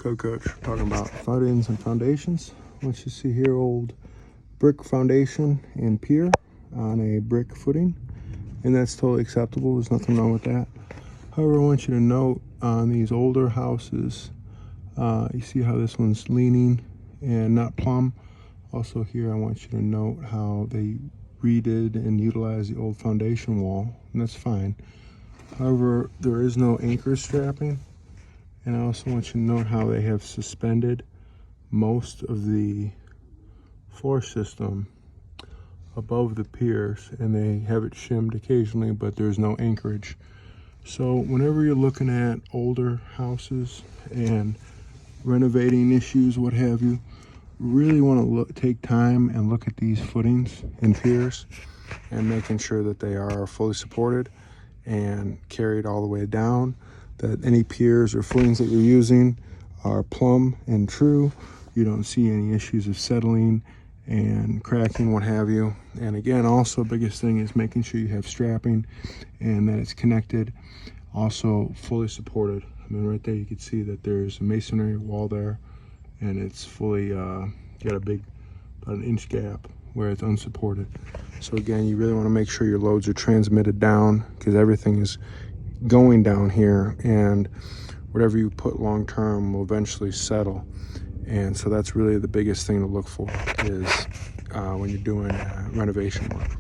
Code Coach talking about footings and foundations. What you see here, old brick foundation and pier on a brick footing, and that's totally acceptable. There's nothing wrong with that. However, I want you to note on these older houses, you see how this one's leaning and not plumb. Also here, I want you to note how they redid and utilized the old foundation wall, and that's fine. However, there is no anchor strapping. And I also want you to note how they have suspended most of the floor system above the piers, and they have it shimmed occasionally, but there's no anchorage. So whenever you're looking at older houses and renovating issues, what have you, really want to take time and look at these footings and piers and making sure that they are fully supported and carried all the way down, that any piers or footings that you're using are plumb and true. You don't see any issues of settling and cracking, what have you. And again, also biggest thing is making sure you have strapping and that it's connected, also fully supported. I mean, right there you can see that there's a masonry wall there, and it's fully got a big, about an inch gap where it's unsupported. So again, you really want to make sure your loads are transmitted down, because everything is going down here, and whatever you put long term will eventually settle. And so that's really the biggest thing to look for is when you're doing renovation work.